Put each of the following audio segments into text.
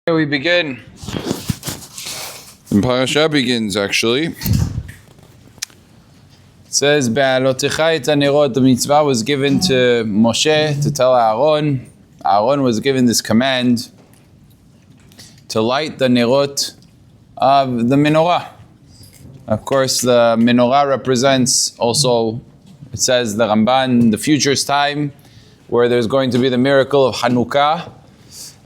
We begin. And Parashat begins actually. It says, Beha'alotecha et hanerot. The mitzvah was given to Moshe to tell Aaron. Aaron was given this command to light the nerot of the menorah. Of course, the menorah represents also, it says the Ramban, the future's time, where there's going to be the miracle of Hanukkah.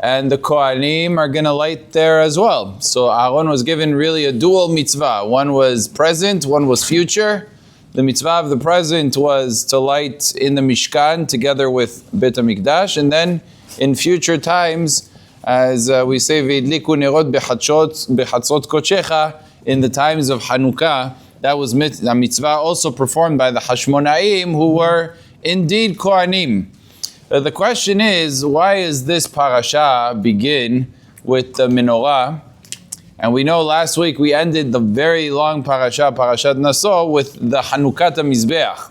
And the Kohanim are going to light there as well. So Aaron was given really a dual mitzvah. One was present, one was future. The mitzvah of the present was to light in the Mishkan together with Beit HaMikdash. And then in future times, as we say, V'idliku nerot bechatzot kochecha, in the times of Hanukkah, that was a mitzvah also performed by the Hashmonaim, who were indeed Kohanim. The question is, why is this parasha begin with the menorah? And we know last week we ended the very long parasha, Parashat Naso, with the Hanukat HaMizbeach.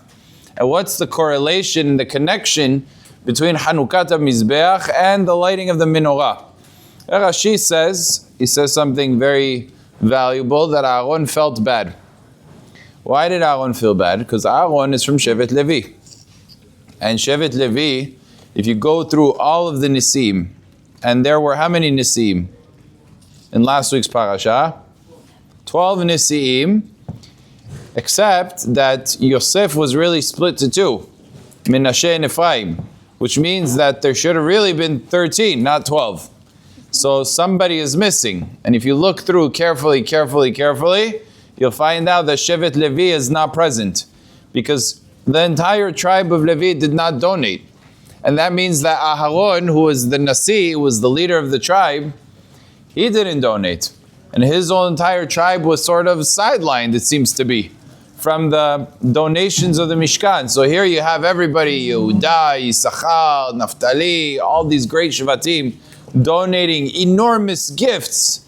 And what's the correlation, the connection between Hanukat HaMizbeach and the lighting of the menorah? Rashi says, he says something very valuable, that Aaron felt bad. Why did Aaron feel bad? Because Aaron is from Shevet Levi. And Shevet Levi, if you go through all of the Nisim, and there were how many Nisim in last week's parasha? 12 Nisim, except that Yosef was really split to two, Menashe and Ephraim, which means that there should have really been 13, not 12. So somebody is missing. And if you look through carefully, you'll find out that Shevet Levi is not present, because the entire tribe of Levi did not donate. And that means that Aharon, who was the Nasi, who was the leader of the tribe, he didn't donate. And his whole entire tribe was sort of sidelined, it seems to be, from the donations of the Mishkan. So here you have everybody, Yehuda, Yisachar, Naphtali, all these great Shvatim, donating enormous gifts,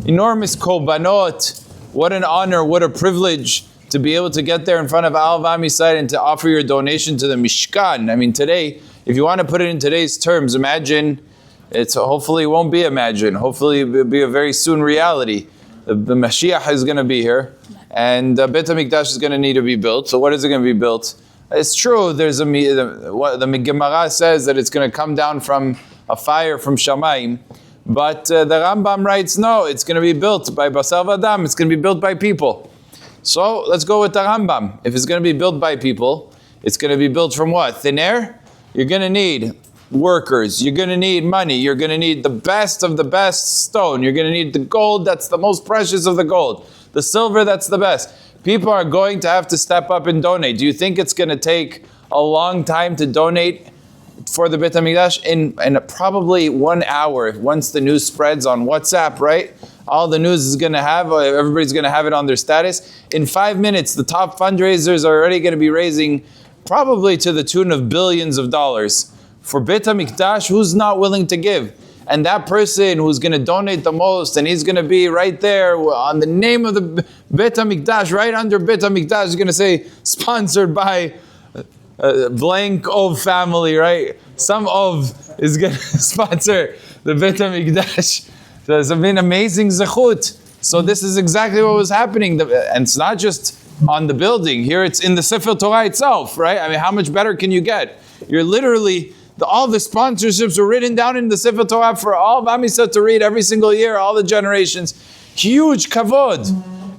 enormous korbanot. What an honor, what a privilege to be able to get there in front of Al Vamisai and to offer your donation to the Mishkan. I mean, today, if you want to put it in today's terms, imagine, hopefully it won't be imagine, hopefully it will be a very soon reality. The Mashiach is going to be here, and Beit HaMikdash is going to need to be built. So what is it going to be built? It's true, the Gemara says that it's going to come down from a fire from Shamayim, but the Rambam writes, no, it's going to be built by Basar Vadam, it's going to be built by people. So let's go with the Rambam. If it's going to be built by people, it's going to be built from what? Thin air? You're going to need workers. You're going to need money. You're going to need the best of the best stone. You're going to need the gold that's the most precious of the gold. The silver that's the best. People are going to have to step up and donate. Do you think it's going to take a long time to donate for the Beit HaMikdash? In probably 1 hour, once the news spreads on WhatsApp, right? All the news is going to have, everybody's going to have it on their status. In 5 minutes, the top fundraisers are already going to be raising probably to the tune of billions of dollars. For Beit HaMikdash, who's not willing to give? And that person who's going to donate the most, and he's going to be right there on the name of the Beit HaMikdash, right under Beit HaMikdash, is going to say, sponsored by blank Ov family, right? Some Ov is going to sponsor the Beit HaMikdash. There's been amazing zechut. So this is exactly what was happening. And it's not just on the building. Here it's in the Sefer Torah itself, right? I mean, how much better can you get? You're literally, all the sponsorships were written down in the Sefer Torah for all of Am Yisrael to read every single year, all the generations. Huge kavod.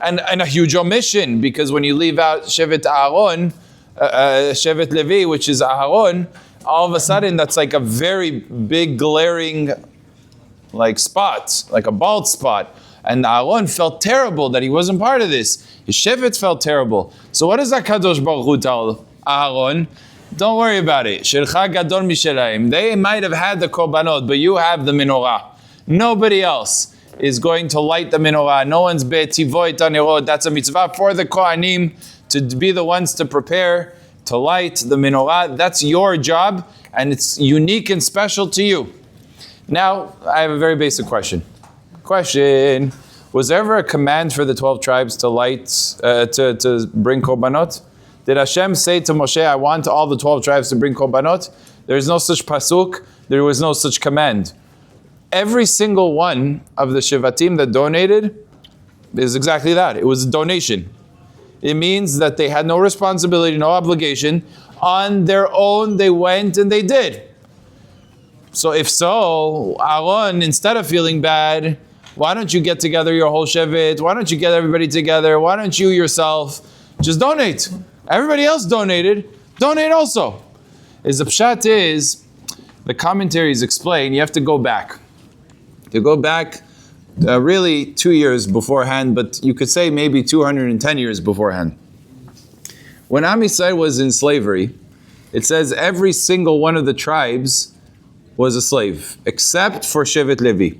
And a huge omission, because when you leave out Shevet Aaron, Shevet Levi, which is Aharon, all of a sudden that's like a very big glaring spot, like a bald spot. And Aaron felt terrible that he wasn't part of this. His Shevet felt terrible. So what does HaKadosh Baruch Hu tell Aaron? Don't worry about it. Shelcha gadol mishelaim. They might have had the korbanot, but you have the menorah. Nobody else is going to light the menorah. No one's be'tivo et hanerot. That's a mitzvah for the Kohanim to be the ones to prepare to light the menorah. That's your job, and it's unique and special to you. Now, I have a very basic question. Was there ever a command for the 12 tribes to light, to bring korbanot? Did Hashem say to Moshe, I want all the 12 tribes to bring korbanot? There is no such pasuk. There was no such command. every single one of the Shivatim that donated is exactly that. It was a donation. It means that they had no responsibility, no obligation. On their own, they went and they did. So if so, Aaron, instead of feeling bad, why don't you get together your whole Shevet? Why don't you get everybody together? Why don't you yourself just donate? Everybody else donated. Donate also. As the pshat is, the commentaries explain, you have to go back. You go back really 2 years beforehand, but you could say maybe 210 years beforehand. When Am Yisrael was in slavery, it says every single one of the tribes was a slave, except for Shevet Levi.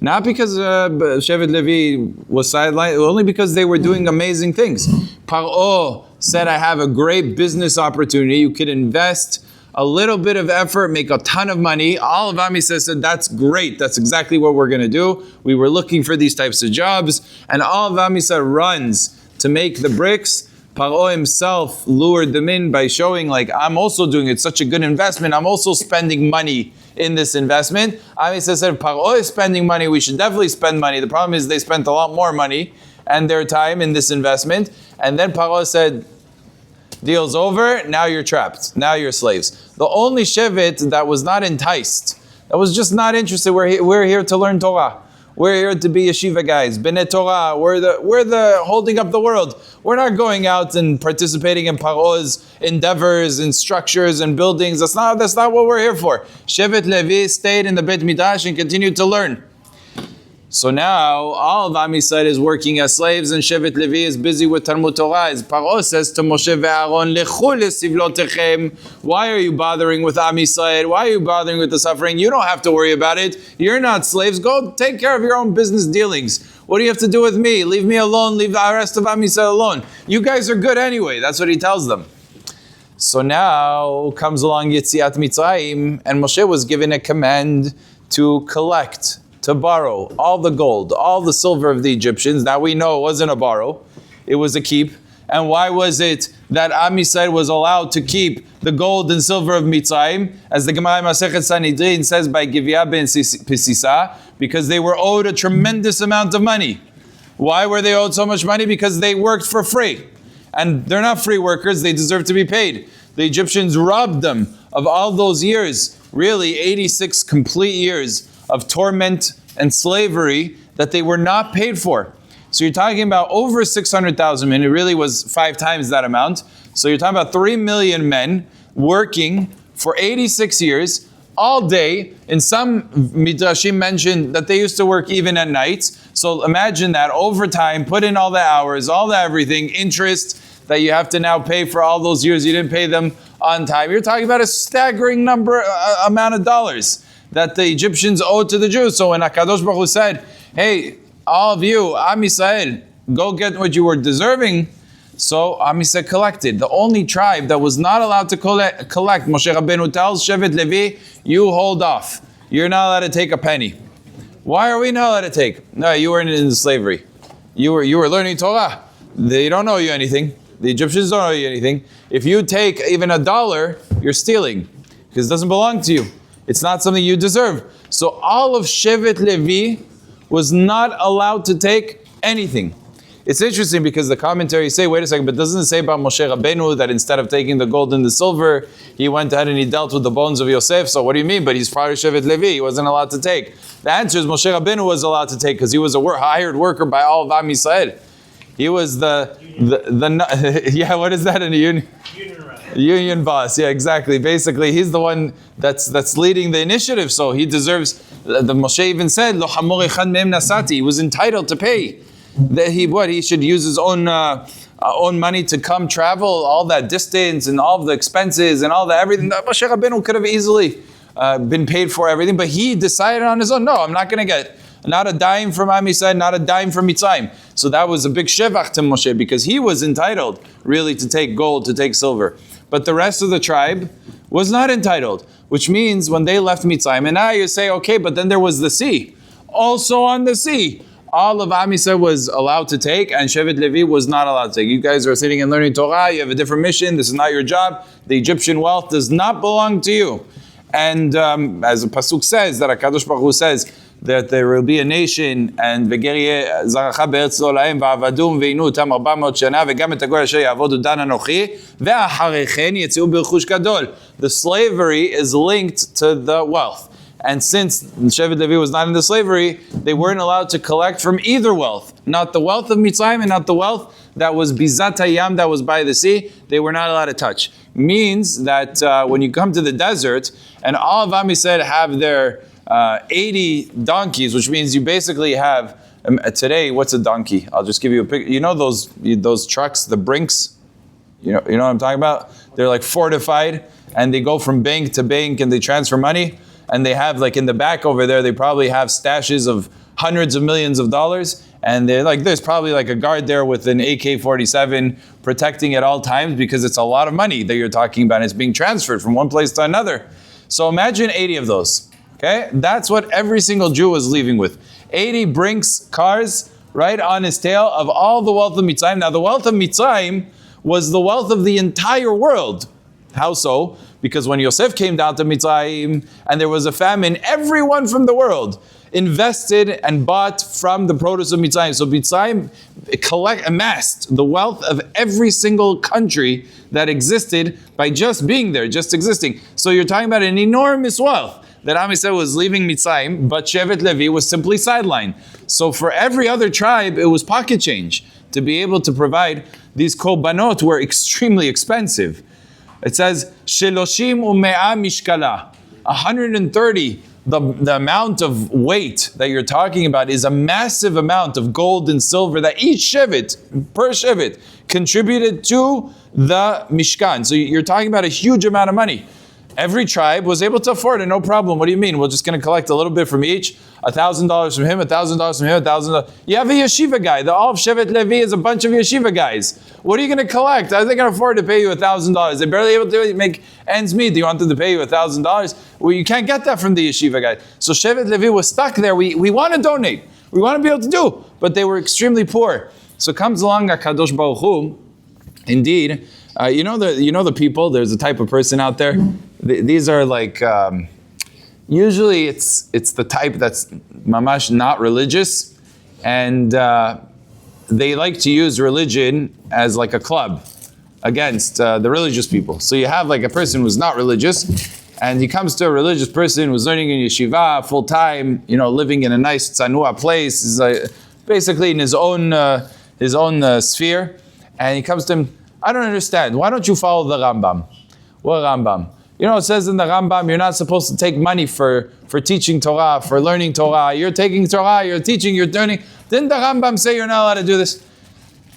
Not because Shevet Levi was sidelined, only because they were doing amazing things. Paro said, I have a great business opportunity. You could invest a little bit of effort, make a ton of money. All of Am Yisrael said, that's great. That's exactly what we're going to do. We were looking for these types of jobs. And all of Am Yisrael runs to make the bricks. Paro himself lured them in by showing, like, I'm also doing it, such a good investment. I'm also spending money in this investment. Am Yisrael said, Paro is spending money. We should definitely spend money. The problem is they spent a lot more money and their time in this investment. And then Paro said, deal's over, now you're trapped. Now you're slaves. The only Shevet that was not enticed, that was just not interested, we're here to learn Torah. We're here to be yeshiva guys. B'nai Torah, we're the holding up the world. We're not going out and participating in Paro's endeavors and structures and buildings. That's not what we're here for. Shevet Levi stayed in the Beit Midrash and continued to learn. So now all of Am Yisrael is working as slaves, and Shevet Levi is busy with Talmud Torah. As Paro says to Moshe ve'Aaron, Lechu lesivlotechem. Why are you bothering with Am Yisrael? Why are you bothering with the suffering? You don't have to worry about it. You're not slaves. Go take care of your own business dealings. What do you have to do with me? Leave me alone. Leave the rest of Am Yisrael alone. You guys are good anyway. That's what he tells them. So now comes along Yetziat Mitzrayim, and Moshe was given a command to collect, to borrow all the gold, all the silver of the Egyptians. Now we know it wasn't a borrow, it was a keep. And why was it that Am Yisrael was allowed to keep the gold and silver of Mitzrayim? As the Gemara Masechet Sanhedrin says by Givya ben Pisisa, because they were owed a tremendous amount of money. Why were they owed so much money? Because they worked for free. And they're not free workers, they deserve to be paid. The Egyptians robbed them of all those years, really 86 complete years of torment and slavery that they were not paid for. So you're talking about over 600,000 men. It really was 5 times that amount. So you're talking about 3 million men working for 86 years, all day. In some midrashim mentioned that they used to work even at night. So imagine that, overtime, put in all the hours, all the everything, interest that you have to now pay for all those years you didn't pay them on time. You're talking about a staggering amount of dollars that the Egyptians owed to the Jews. So when HaKadosh Baruch Hu said, hey, all of you, Am Yisrael, go get what you were deserving, so Am Yisrael collected. The only tribe that was not allowed to collect, Moshe Rabbeinu tells Shevet Levi, you hold off. You're not allowed to take a penny. Why are we not allowed to take? No, you weren't in slavery. You were learning Torah. They don't owe you anything. The Egyptians don't owe you anything. If you take even $1, you're stealing, because it doesn't belong to you. It's not something you deserve. So all of Shevet Levi was not allowed to take anything. It's interesting because the commentaries say, wait a second, but doesn't it say about Moshe Rabbeinu that instead of taking the gold and the silver, he went ahead and he dealt with the bones of Yosef? So what do you mean? But he's part of Shevet Levi. He wasn't allowed to take. The answer is Moshe Rabbeinu was allowed to take because he was a hired worker by all of Am Yisrael. He was the yeah, what is that in a union? Union boss, yeah, exactly. Basically, he's the one that's leading the initiative, so he deserves. The Moshe even said, "Lo hamor echad mehem nasati." He was entitled to pay. That he should use his own money to come travel all that distance and all the expenses and all the everything. Moshe Rabbeinu could have easily been paid for everything, but he decided on his own. No, I'm not going to get not a dime from Am Yisrael, not a dime from Mitzrayim. So that was a big shevach to Moshe because he was entitled really to take gold, to take silver. But the rest of the tribe was not entitled, which means when they left Mitzrayim, and now you say, okay, but then there was the sea. Also on the sea, all of Am Yisrael was allowed to take, and Shevet Levi was not allowed to take. You guys are sitting and learning Torah, you have a different mission, this is not your job. The Egyptian wealth does not belong to you. And as the pasuk says, that HaKadosh Baruch Hu says that there will be a nation, and v'ger zaracha be'eretz lo lahem va'avadum ve'inu otam 400 shana v'gam et hagor asher ya'avodu dan anochi ve'acharechen yetziu b'rechush gadol. The slavery is linked to the wealth. And since Shevet Levi was not in the slavery, they weren't allowed to collect from either wealth. Not the wealth of Mitzrayim and not the wealth that was Bizat Hayam, that was by the sea. They were not allowed to touch. Means that when you come to the desert, and all of Am Yisrael have their 80 donkeys, which means you basically have, today, what's a donkey? I'll just give you a picture. You know those trucks, the Brinks? You know what I'm talking about? They're like fortified, and they go from bank to bank, and they transfer money. And they have, like in the back over there, they probably have stashes of hundreds of millions of dollars. And they're like, there's probably like a guard there with an AK-47 protecting at all times, because it's a lot of money that you're talking about. And it's being transferred from one place to another. So imagine 80 of those. Okay? That's what every single Jew was leaving with. 80 Brinks cars, right, on his tail of all the wealth of Mitzrayim. Now the wealth of Mitzrayim was the wealth of the entire world. How so? Because when Yosef came down to Mitzrayim and there was a famine, everyone from the world invested and bought from the produce of Mitzrayim. So Mitzrayim amassed the wealth of every single country that existed by just being there, just existing. So you're talking about an enormous wealth that Am Yisrael was leaving Mitzrayim, but Shevet Levi was simply sidelined. So for every other tribe, it was pocket change. To be able to provide these korbanot were extremely expensive. It says, Sheloshim u'me'a mishkala. 130, the amount of weight that you're talking about is a massive amount of gold and silver that each shevet, per shevet, contributed to the Mishkan. So you're talking about a huge amount of money. Every tribe was able to afford it, no problem. What do you mean? We're just going to collect a little bit from each, $1,000 from him, $1,000 from him, $1,000. You have a yeshiva guy. The all of Shevet Levi is a bunch of yeshiva guys. What are you going to collect? How are they going to afford to pay you $1,000? They're barely able to make ends meet. Do you want them to pay you $1,000? Well, you can't get that from the yeshiva guy. So Shevet Levi was stuck there. We want to donate. We want to be able to do, but they were extremely poor. So comes along HaKadosh Baruch Hu. Indeed, you know the people. There's a type of person out there. These are like usually it's the type that's mamash not religious, and they like to use religion as like a club against the religious people. So you have like a person who's not religious, and he comes to a religious person who's learning in yeshiva full time, living in a nice tzanua place, is basically in his own sphere, and he comes to him. I don't understand. Why don't you follow the Rambam? What Rambam? It says in the Rambam, you're not supposed to take money for teaching Torah, for learning Torah. You're taking Torah, you're teaching, you're learning. Didn't the Rambam say you're not allowed to do this?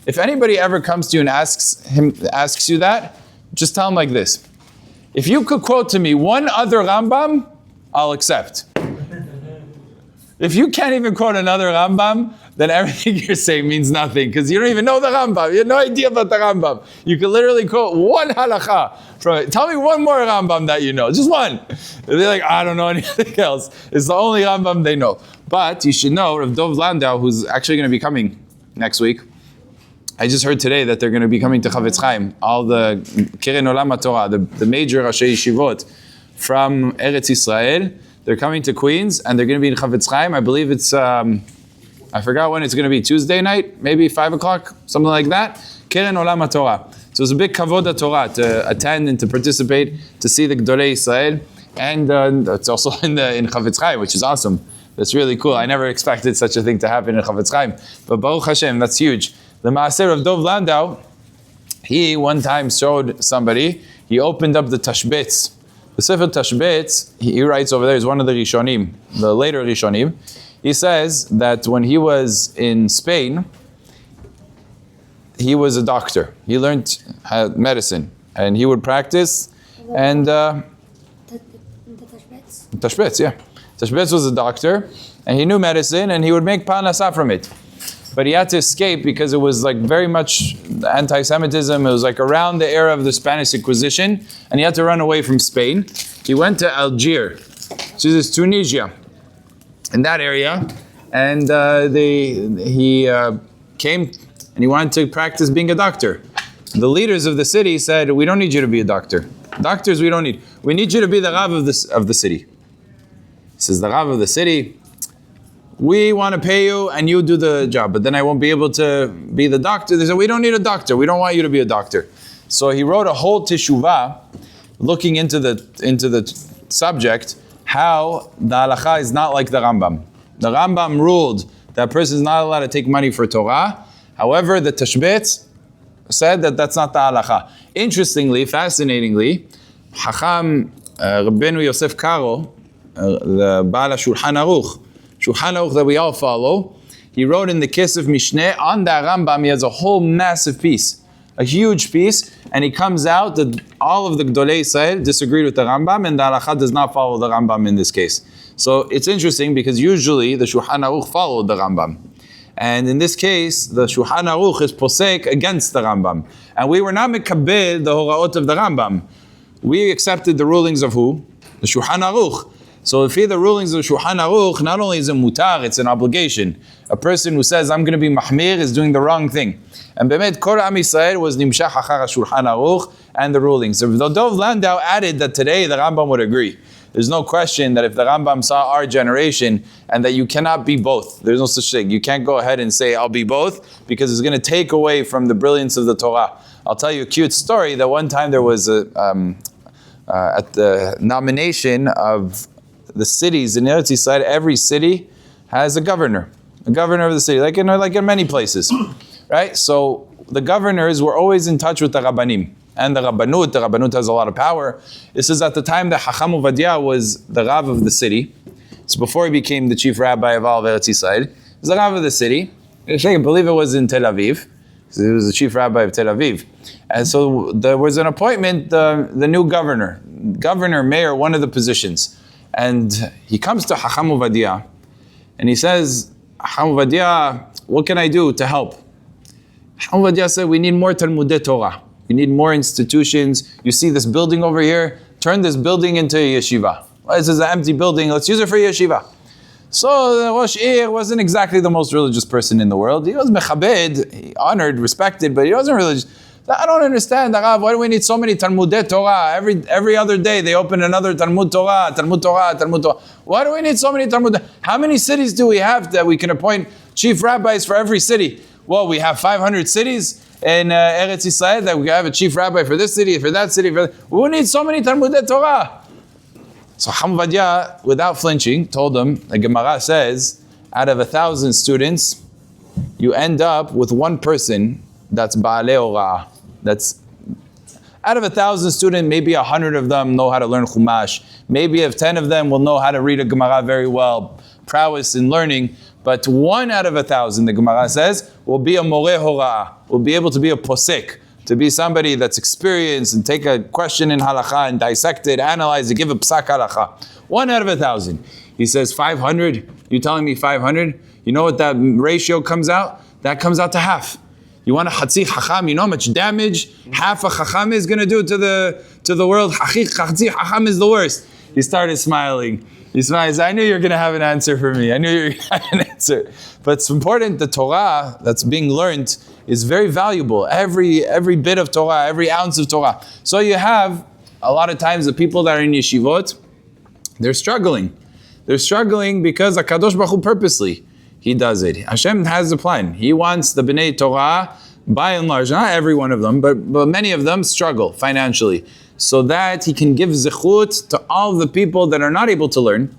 If anybody ever comes to you and asks you that, just tell him like this. If you could quote to me one other Rambam, I'll accept. If you can't even quote another Rambam, then everything you're saying means nothing, because you don't even know the Rambam. You have no idea about the Rambam. You can literally quote one halakha from it. Tell me one more Rambam that you know, just one. They're like, I don't know anything else. It's the only Rambam they know. But you should know, Rav Dov Landau, who's actually going to be coming next week. I just heard today that they're going to be coming to Chavetz Chaim. All the Keren Olam HaTorah, the major Rashi Yeshivot from Eretz Yisrael, they're coming to Queens, and they're going to be in Chavetz Chaim. I believe it's, I forgot when it's going to be, Tuesday night, maybe 5 o'clock, something like that. Keren Olam HaTorah. So it's a big kavod HaTorah to attend and to participate, to see the Gdolei Yisrael. And it's also in Chavetz Chaim, which is awesome. That's really cool. I never expected such a thing to happen in Chavetz Chaim. But Baruch Hashem, that's huge. The Maaser of Dov Landau, he one time showed somebody, he opened up the Tashbetz. The Sefer Tashbetz, he writes over there, he's one of the Rishonim, the later Rishonim. He says that when he was in Spain, he was a doctor. He learned medicine, and he would practice, and the Tashbetz, yeah. Tashbetz was a doctor, and he knew medicine, and he would make parnasah from it. But he had to escape because it was like very much anti-Semitism. It was like around the era of the Spanish Inquisition, and he had to run away from Spain. He went to Algiers, which is Tunisia, in that area, and he came and he wanted to practice being a doctor. The leaders of the city said, "We don't need you to be a doctor. Doctors we don't need. we need you to be the Rav of the city. He says, the Rav of the city, we want to pay you and you do the job, but then I won't be able to be the doctor. They said, we don't need a doctor. We don't want you to be a doctor. So he wrote a whole teshuvah looking into the subject, how the halacha is not like the Rambam. The Rambam ruled that a person is not allowed to take money for Torah. However, the Tashbetz said that that's not the halacha. Interestingly, fascinatingly, Hacham Rabbeinu Yosef Karo, the Baal Shulchan Aruch that we all follow, he wrote in the Kesef Mishneh on the Rambam. He has a whole massive piece, a huge piece, and he comes out that all of the Gdolei Yisrael disagreed with the Rambam, and the halacha does not follow the Rambam in this case. So it's interesting because usually the Shulchan Aruch followed the Rambam. And in this case, the Shulchan Aruch is posek against the Rambam. And we were not mekabel the horaot of the Rambam. We accepted the rulings of who? The Shulchan Aruch. So if the rulings of Shulchan Aruch, not only is it mutar, it's an obligation. A person who says, I'm going to be mahmir, is doing the wrong thing. And Bemet, Kol Am Yisrael was nimshach achar Shulchan Aruch and the rulings. So Dov Landau added that today the Rambam would agree. There's no question that if the Rambam saw our generation and that you cannot be both, there's no such thing. You can't go ahead and say, I'll be both, because it's going to take away from the brilliance of the Torah. I'll tell you a cute story that one time there was at the nomination of the cities in Eretz Yisrael, every city has a governor of the city, like in many places, right? So the governors were always in touch with the Rabbanim. And the Rabbanut has a lot of power. This is at the time that Hacham Ovadia was the Rav of the city. So before he became the chief rabbi of all of Eretz Yisrael, he was the Rav of the city. I believe it was in Tel Aviv. So he was the chief rabbi of Tel Aviv. And so there was an appointment, the new governor, mayor, one of the positions. And he comes to Hacham Ovadia and he says, Hacham Ovadia, what can I do to help? Hacham Ovadia said, we need more Talmudei Torah. You need more institutions. You see this building over here? Turn this building into a yeshiva. Well, this is an empty building. Let's use it for yeshiva. So the Rosh Ir wasn't exactly the most religious person in the world. He was mechabed, honored, respected, but he wasn't religious. I don't understand, Rav, why do we need so many Talmudei Torah? Every other day they open another Talmud Torah. Why do we need so many Talmud? How many cities do we have that we can appoint chief rabbis for every city? Well, we have 500 cities in Eretz Yisrael that we have a chief rabbi for this city, for that city. We need so many Talmudei Torah. So Hamvadia, without flinching, told him, the Gemara says, out of 1,000 students, you end up with one person that's Ba'alei Ora'ah. That's out of 1,000 students, maybe 100 of them know how to learn Chumash. Maybe if 10 of them will know how to read a Gemara very well, prowess in learning. But 1 out of 1,000, the Gemara says, will be a Moreh Hora'ah, will be able to be a posek, to be somebody that's experienced and take a question in halakha and dissect it, analyze it, give a psak halakha. 1 out of 1,000. He says 500. You telling me 500? You know what that ratio comes out? That comes out to half. You want a Hatzi Chacham, you know how much damage half a Chacham is going to do to the world? Hatzi Chacham is the worst. He started smiling. He smiles. I knew you were going to have an answer for me. I knew you were going to have an answer. But it's important, the Torah that's being learned is very valuable. Every bit of Torah, every ounce of Torah. So you have, a lot of times, the people that are in yeshivot, they're struggling. They're struggling because HaKadosh Baruch Hu purposely, He does it. Hashem has a plan. He wants the Bnei Torah, by and large, not every one of them, but many of them struggle financially, so that He can give zechut to all the people that are not able to learn.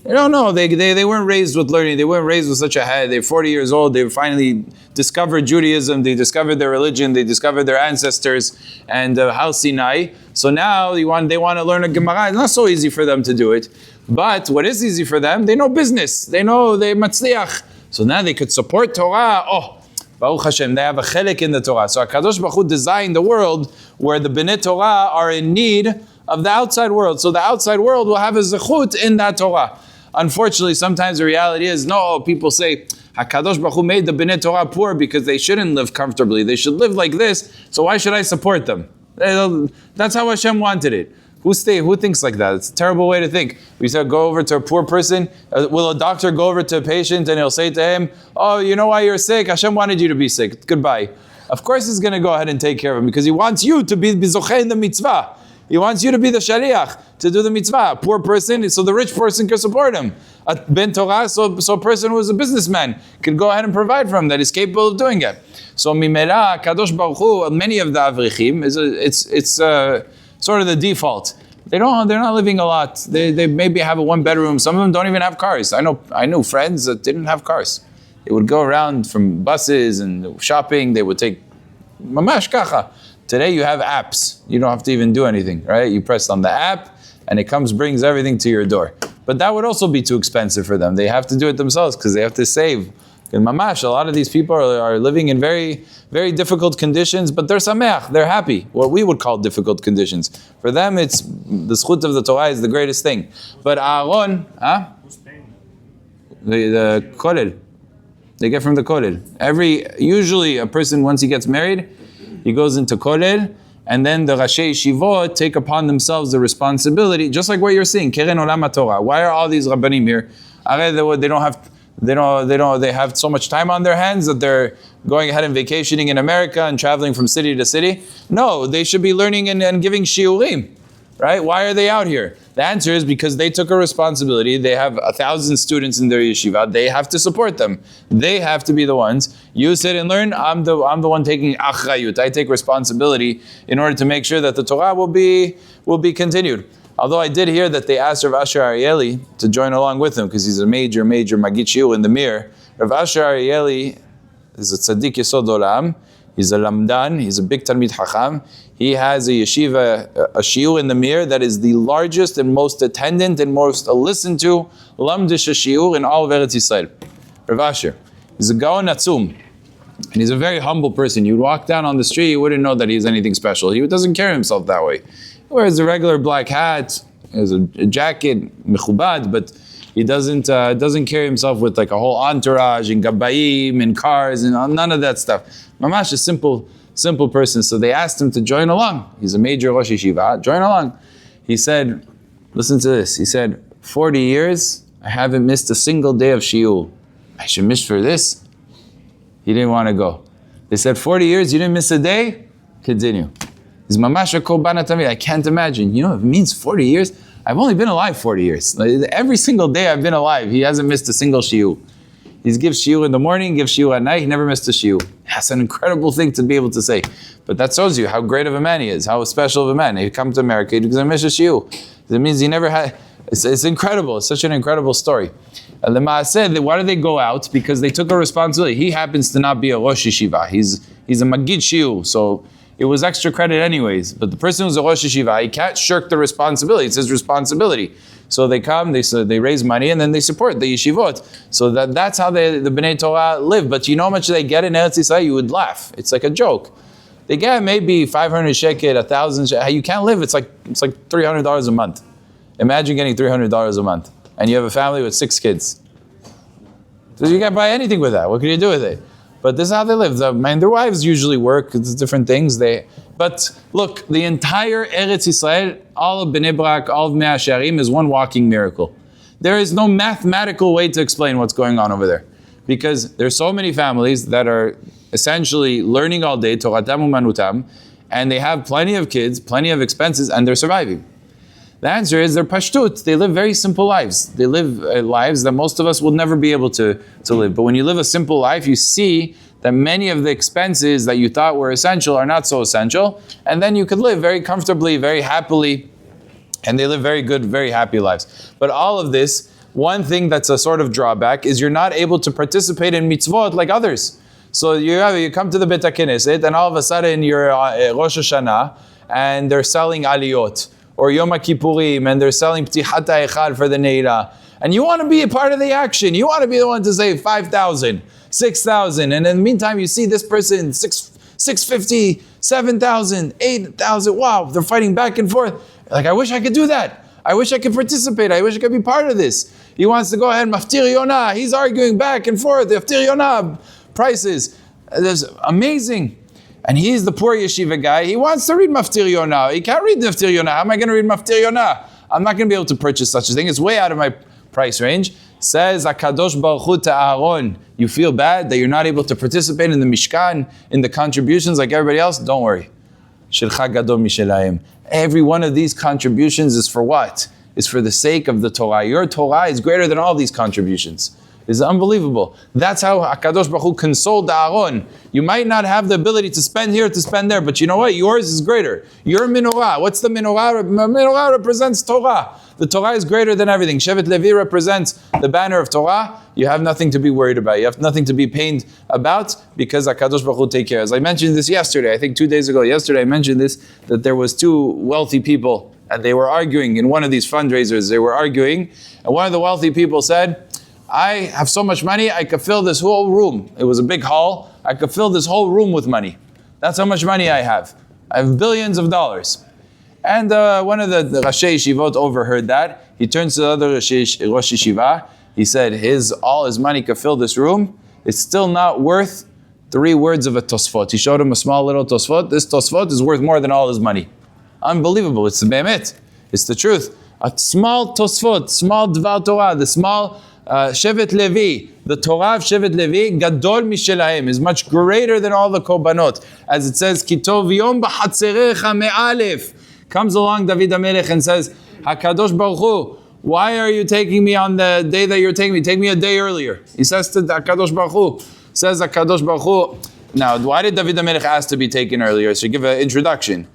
They don't know. They weren't raised with learning. They weren't raised with such a head. They're 40 years old. They finally discovered Judaism. They discovered their religion. They discovered their ancestors and Har Sinai. So now they want to learn a Gemara. It's not so easy for them to do it. But what is easy for them? They know business. They know they matzliach. So now they could support Torah. Oh, Baruch Hashem, they have a chelik in the Torah. So HaKadosh Baruch Hu designed the world where the Bnei Torah are in need of the outside world. So the outside world will have a zechut in that Torah. Unfortunately, sometimes the reality is, no, people say, HaKadosh Baruch Hu made the Bnei Torah poor because they shouldn't live comfortably. They should live like this, so why should I support them? That's how Hashem wanted it. Who thinks like that? It's a terrible way to think. We said, go over to a poor person. Will a doctor go over to a patient and he'll say to him, oh, you know why you're sick? Hashem wanted you to be sick. Goodbye. Of course he's going to go ahead and take care of him because he wants you to be zocheh in the mitzvah. He wants you to be the shaliach, to do the mitzvah. A poor person, so the rich person can support him. A ben Torah, so a person who is a businessman can go ahead and provide for him, that is capable of doing it. So Mimela, Kadosh Baruch Hu, many of the Avrichim, it's sort of the default. They're not living a lot. They maybe have a one bedroom. Some of them don't even have cars. I know friends that didn't have cars. They would go around from buses and shopping. They would take mamash kacha. Today you have apps. You don't have to even do anything, right? You press on the app and it brings everything to your door. But that would also be too expensive for them. They have to do it themselves because they have to save. In mamash, a lot of these people are living in very, very difficult conditions, but they're sameach, they're happy. What we would call difficult conditions. For them, it's the zchut of the Torah is the greatest thing. But Aaron, the kollel, they get from the kollel. Usually a person, once he gets married, he goes into kollel, and then the Rashi Yeshivot take upon themselves the responsibility, just like what you're seeing, Keren Olam HaTorah. Why are all these Rabbanim here? They have so much time on their hands that they're going ahead and vacationing in America and traveling from city to city. No, they should be learning and giving shiurim, right? Why are they out here? The answer is because they took a responsibility. They have 1,000 students in their yeshiva. They have to support them. They have to be the ones. You sit and learn. I'm the one taking achrayut. I take responsibility in order to make sure that the Torah will be continued. Although I did hear that they asked Rav Asher Arieli to join along with them because he's a major Magid Shiur in the Mir. Rav Asher Arieli is a tzaddik yesod olam. He's a lamdan. He's a big Talmid Chacham. He has a yeshiva, a shiur in the Mir that is the largest and most attended and most listened to lamdish shiur in all of Eretz Yisrael. Rav Asher. He's a gaon atzum. And he's a very humble person. You'd walk down on the street, you wouldn't know that he's anything special. He doesn't carry himself that way. He wears a regular black hat, has a jacket, mechubad, but he doesn't carry himself with like a whole entourage and gabayim and cars and none of that stuff. Mamash, a simple person. So they asked him to join along. He's a major Rosh Yeshiva. Join along. He said, listen to this. He said, 40 years, I haven't missed a single day of shiur. I should miss for this. He didn't want to go. They said, 40 years, you didn't miss a day? Continue. He's mamash korban tamid. I can't imagine. You know, if it means 40 years, I've only been alive 40 years. Every single day I've been alive, he hasn't missed a single shiur. He gives shiur in the morning, gives shiur at night, he never missed a shiur. That's an incredible thing to be able to say. But that shows you how great of a man he is, how special of a man. He comes to America, he doesn't miss a shiur. It means he never had, it's incredible, it's such an incredible story. Lema said, why did they go out? Because they took a responsibility. He happens to not be a Rosh Yeshiva. He's a Magid Shiur, so it was extra credit anyways. But the person who's a Rosh Yeshiva, he can't shirk the responsibility. It's his responsibility. So they come, they raise money, and then they support the yeshivot. So that's how the Bnei Torah live. But you know how much they get in Eretz Yisrael? You would laugh. It's like a joke. They get maybe 500 shekel, 1,000 shekel. You can't live. It's like $300 a month. Imagine getting $300 a month. And you have a family with 6 kids. So you can't buy anything with that. What can you do with it? But this is how they live. Their wives usually work. It's different things. But look, the entire Eretz Yisrael, all of Bnei Brak, all of Mea Shearim is one walking miracle. There is no mathematical way to explain what's going on over there. Because there's so many families that are essentially learning all day, Toratam Umanutam, and they have plenty of kids, plenty of expenses, and they're surviving. The answer is they're pashtut. They live very simple lives. They live lives that most of us will never be able to live. But when you live a simple life, you see that many of the expenses that you thought were essential are not so essential. And then you could live very comfortably, very happily. And they live very good, very happy lives. But all of this, one thing that's a sort of drawback is you're not able to participate in mitzvot like others. So you come to the Beit HaKnesset and all of a sudden you're Rosh Hashanah and they're selling aliyot. Or Yom Kippurim, and they're selling Ptichat HaEchad for the Neila. And you want to be a part of the action. You want to be the one to say 5,000, 6,000. And in the meantime, you see this person, 650, 7,000, 8,000. Wow, they're fighting back and forth. Like, I wish I could do that. I wish I could participate. I wish I could be part of this. He wants to go ahead and Maftir Yonah. He's arguing back and forth. The Maftir Yonah prices. That's amazing. And he's the poor yeshiva guy. He wants to read Maftir Yonah. He can't read Maftir Yonah. How am I going to read Maftir Yonah? I'm not going to be able to purchase such a thing. It's way out of my price range. Says HaKadosh Baruch Hu to Aaron, you feel bad that you're not able to participate in the Mishkan, in the contributions like everybody else? Don't worry. Shilcha gadol mishelaim. Every one of these contributions is for what? Is for the sake of the Torah. Your Torah is greater than all these contributions. It's unbelievable. That's how HaKadosh Baruch Hu consoled Aaron. You might not have the ability to spend here, to spend there, but you know what? Yours is greater. Your menorah. What's the menorah? Menorah represents Torah. The Torah is greater than everything. Shevet Levi represents the banner of Torah. You have nothing to be worried about. You have nothing to be pained about because HaKadosh Baruch Hu take care. As I mentioned this yesterday, I think 2 days ago, yesterday I mentioned this, that there was two wealthy people and they were arguing in one of these fundraisers. They were arguing and one of the wealthy people said, I have so much money, I could fill this whole room. It was a big hall. I could fill this whole room with money. That's how much money I have. I have billions of dollars. And one of the Rashi Yeshivot overheard that. He turns to the other Rosh Yeshiva. He said, all his money could fill this room. It's still not worth 3 words of a Tosfot. He showed him a small little Tosfot. This Tosfot is worth more than all his money. Unbelievable. It's the Be'emet. It's the truth. A small Tosfot, small Dvar Torah, the small Shevet Levi, the Torah of Shevet Levi, Gadol Mishelaim, is much greater than all the Korbanot. As it says, Kitov Yom B'Chatzerecha Me'alef. Comes along David HaMelech and says, HaKadosh Baruch Hu, why are you taking me on the day that you're taking me? Take me a day earlier. He says to HaKadosh Baruch Hu, says HaKadosh Baruch Hu. Now, why did David HaMelech ask to be taken earlier? So give an introduction.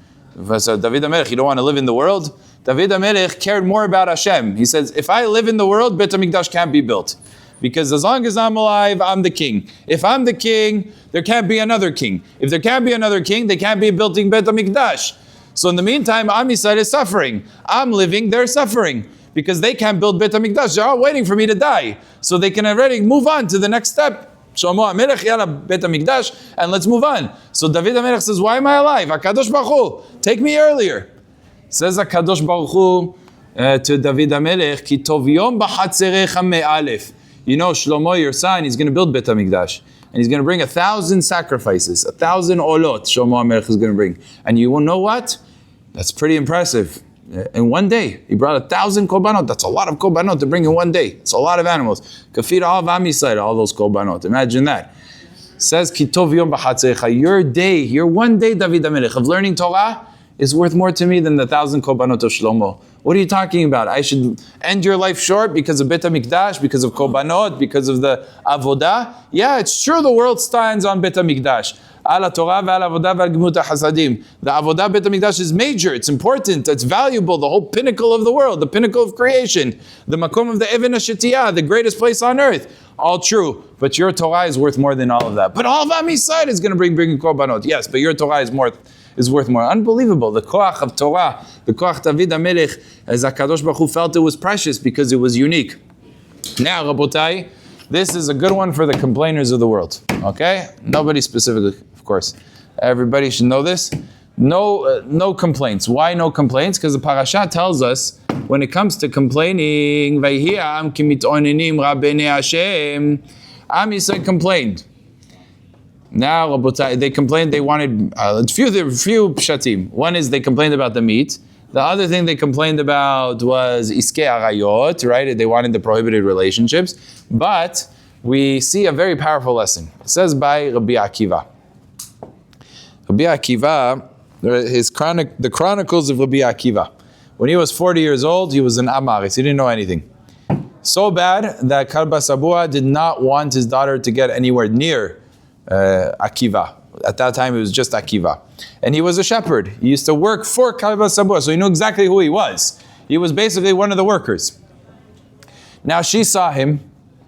So David HaMelech, you don't want to live in the world? David HaMelech cared more about Hashem. He says, if I live in the world, Bet HaMikdash can't be built. Because as long as I'm alive, I'm the king. If I'm the king, there can't be another king. If there can't be another king, they can't be building Bet HaMikdash. So in the meantime, Am Yisrael is suffering. I'm living, they're suffering. Because they can't build Bet HaMikdash. They're all waiting for me to die. So they can already move on to the next step. Shlomo HaMelech, yalla, Bet HaMikdash, and let's move on. So David HaMelech says, why am I alive? HaKadosh Baruch Hu, take me earlier. Says HaKadosh Baruch Hu to David HaMelech, Ki tov yom b'chatzerecha me'alef. You know, Shlomo, your son, he's going to build Bet HaMikdash. And he's going to bring 1,000 sacrifices, 1,000 olot, Shlomo HaMelech is going to bring. And you will know what? That's pretty impressive. In one day, he brought 1,000 korbanot. That's a lot of korbanot to bring in one day. It's a lot of animals. Kafir all of Am Yisrael, all those korbanot. Imagine that. Says, Ki tov yom b'chatzerecha. Your day, your one day, David HaMelech, of learning Torah, is worth more to me than the 1,000 korbanot of Shlomo. What are you talking about? I should end your life short because of Bet HaMikdash, because of korbanot, because of the avodah? Yeah, it's true the world stands on Bet HaMikdash. Ala Torah ve'al avodah ve'al gemut hasadim. The avodah Bet HaMikdash is major, it's important, it's valuable, the whole pinnacle of the world, the pinnacle of creation, the makom of the Even HaShetiyah, the greatest place on earth. All true, but your Torah is worth more than all of that. But all of Am Yisrael is going to bring korbanot. Yes, but your Torah is worth more. Unbelievable. The koach of Torah, the koach David HaMelech, as HaKadosh Baruch Hu felt it was precious because it was unique. Now, Rabotai, this is a good one for the complainers of the world. Okay? Nobody specifically, of course. Everybody should know this. No complaints. Why no complaints? Because the Parashat tells us when it comes to complaining, Vayhi Am ki mit'onenim ra b'nei Hashem, Am Yisrael complained. Now, they complained they wanted a few pshatim. One is they complained about the meat. The other thing they complained about was iskei arayot, right? They wanted the prohibited relationships. But we see a very powerful lesson. It says by Rabbi Akiva. Rabbi Akiva, the Chronicles of Rabbi Akiva. When he was 40 years old, he was an Amaris. He didn't know anything. So bad that Kalba Sabua did not want his daughter to get anywhere near Akiva. At that time, it was just Akiva. And he was a shepherd. He used to work for Kalba Sabua, so he knew exactly who he was. He was basically one of the workers. Now she saw him.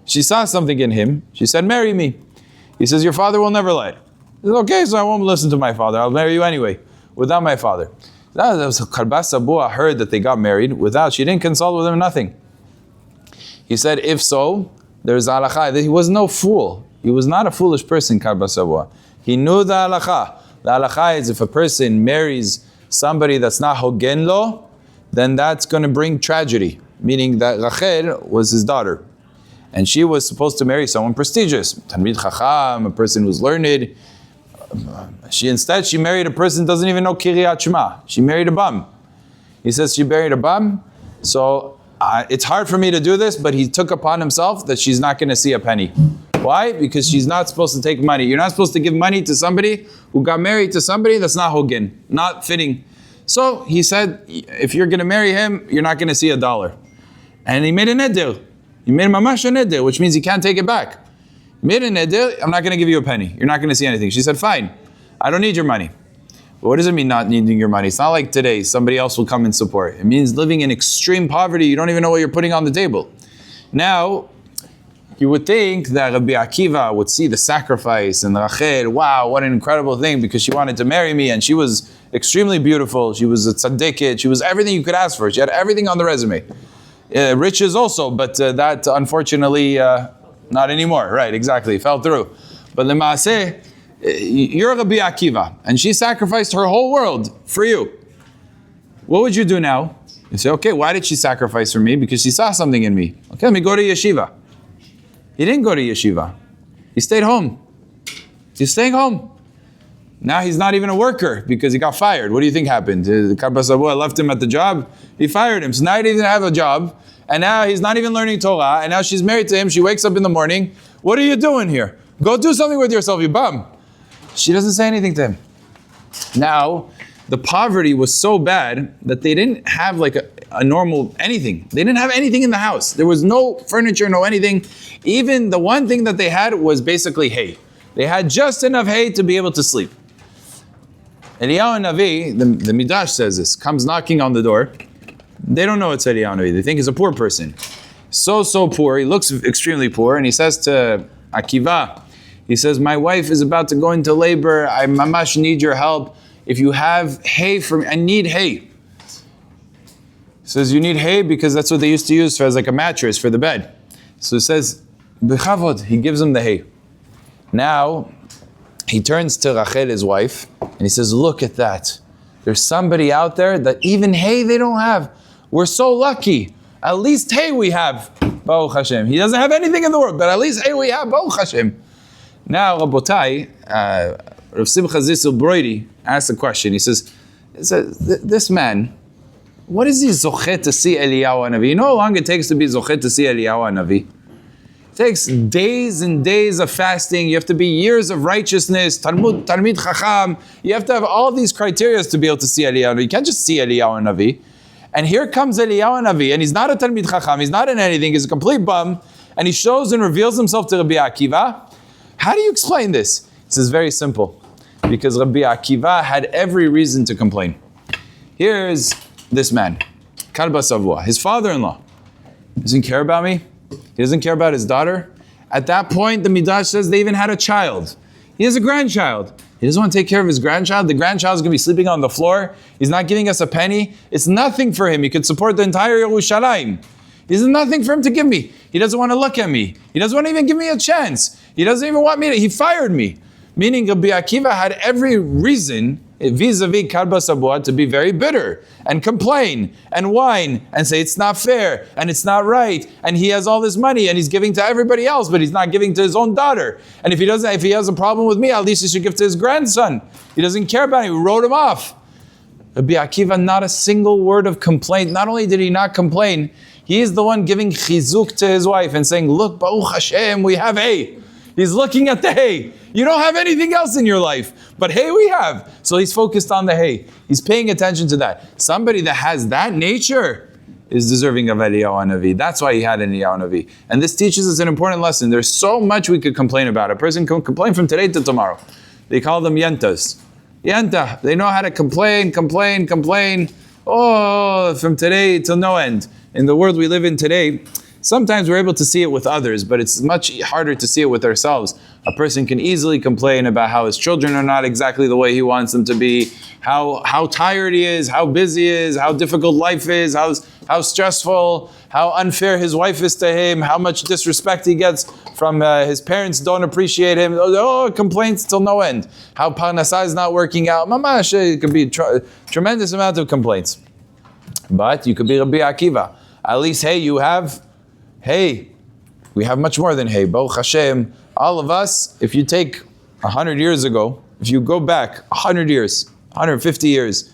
She saw something in him. She said, marry me. He says, your father will never lie. He says, okay, so I won't listen to my father. I'll marry you anyway, without my father. So Kalba Sabua heard that they got married she didn't consult with him, nothing. He said, if so, there's halakha. He was no fool. He was not a foolish person, Kalba Sabua. He knew the halakha. The halakha is if a person marries somebody that's not hogen lo, then that's going to bring tragedy. Meaning that Rachel was his daughter. And she was supposed to marry someone prestigious. Talmid Chacham, a person who's learned. She married a person who doesn't even know Kiryat Shema. She married a bum. He says she married a bum. So it's hard for me to do this, but he took upon himself that she's not going to see a penny. Why? Because she's not supposed to take money. You're not supposed to give money to somebody who got married to somebody that's not hogin, not fitting. So he said, if you're going to marry him, you're not going to see $1. And he made a neder. He made mamash a neder, which means he can't take it back. He made a neder, I'm not going to give you a penny. You're not going to see anything. She said, fine, I don't need your money. But what does it mean not needing your money? It's not like today, somebody else will come and support. It means living in extreme poverty. You don't even know what you're putting on the table. Now, you would think that Rabbi Akiva would see the sacrifice and Rachel, wow, what an incredible thing, because she wanted to marry me and she was extremely beautiful. She was a tzaddiket. She was everything you could ask for. She had everything on the resume. Riches also, but that unfortunately, not anymore. Right, exactly, fell through. But Lemaaseh, you're Rabbi Akiva, and she sacrificed her whole world for you. What would you do now? You say, okay, why did she sacrifice for me? Because she saw something in me. Okay, let me go to yeshiva. He didn't go to yeshiva. He stayed home. He's staying home. Now he's not even a worker because he got fired. What do you think happened? The Kabbalah left him at the job. He fired him. So now he doesn't have a job. And now he's not even learning Torah. And now she's married to him. She wakes up in the morning. What are you doing here? Go do something with yourself, you bum. She doesn't say anything to him. Now, the poverty was so bad that they didn't have like a normal anything. They didn't have anything in the house. There was no furniture, no anything. Even the one thing that they had was basically hay. They had just enough hay to be able to sleep. Eliyahu Navi, the Midrash says this, comes knocking on the door. They don't know it's Eliyahu Navi. They think he's a poor person. So poor. He looks extremely poor. And he says to Akiva, he says, my wife is about to go into labor. I mamash need your help. If you have hay for me, I need hay. He says, you need hay because that's what they used to use as like a mattress for the bed. So it says, B'chavod, he gives him the hay. Now, he turns to Rachel, his wife, and he says, look at that. There's somebody out there that even hay they don't have. We're so lucky. At least hay we have. Baruch Hashem. He doesn't have anything in the world, but at least hay we have. Baruch Hashem. Now, Rabotai, Rav Simcha Zissel Broidi asked a question. He says, this man, what is he zochet to see Eliyahu Hanavi? You know how long it takes to be zochet to see Eliyahu Hanavi? It takes days and days of fasting. You have to be years of righteousness, Talmid Chacham. You have to have all these criteria to be able to see Eliyahu Hanavi. You can't just see Eliyahu Hanavi. And here comes Eliyahu Hanavi, and he's not a Talmid Chacham, he's not in anything, he's a complete bum, and he shows and reveals himself to Rabbi Akiva. How do you explain this? This is very simple. Because Rabbi Akiva had every reason to complain. Here's this man, Kalba Savua, his father-in-law. He doesn't care about me. He doesn't care about his daughter. At that point, the Midrash says they even had a child. He has a grandchild. He doesn't want to take care of his grandchild. The grandchild's going to be sleeping on the floor. He's not giving us a penny. It's nothing for him. He could support the entire Yerushalayim. There's nothing for him to give me. He doesn't want to look at me. He doesn't want to even give me a chance. He doesn't even want me to, he fired me. Meaning Rabbi Akiva had every reason vis-a-vis Kalba Sabua to be very bitter and complain and whine and say it's not fair and it's not right and he has all this money and he's giving to everybody else but he's not giving to his own daughter. And if he has a problem with me, at least he should give to his grandson. He doesn't care about him. He wrote him off. Rabbi Akiva, not a single word of complaint. Not only did he not complain, he is the one giving chizuk to his wife and saying, look, Baruch Hashem, we have hay. He's looking at the hay. You don't have anything else in your life, but hay we have. So he's focused on the hay. He's paying attention to that. Somebody that has that nature is deserving of Eliyahu Hanavi. That's why he had Eliyahu Hanavi. And this teaches us an important lesson. There's so much we could complain about. A person can complain from today to tomorrow. They call them yentas. Yenta. They know how to complain. Oh, from today till no end. In the world we live in today, sometimes we're able to see it with others, but it's much harder to see it with ourselves. A person can easily complain about how his children are not exactly the way he wants them to be, how tired he is, how busy he is, how difficult life is, how stressful, how unfair his wife is to him, how much disrespect he gets from his parents don't appreciate him. Oh, complaints till no end. How Parashat is not working out. Mamash, it could be a tremendous amount of complaints. But you could be Rabbi Akiva. At least, hey, you have hay. We have much more than hay. Baruch Hashem. All of us, if you take 100 years ago, if you go back 100 years, 150 years,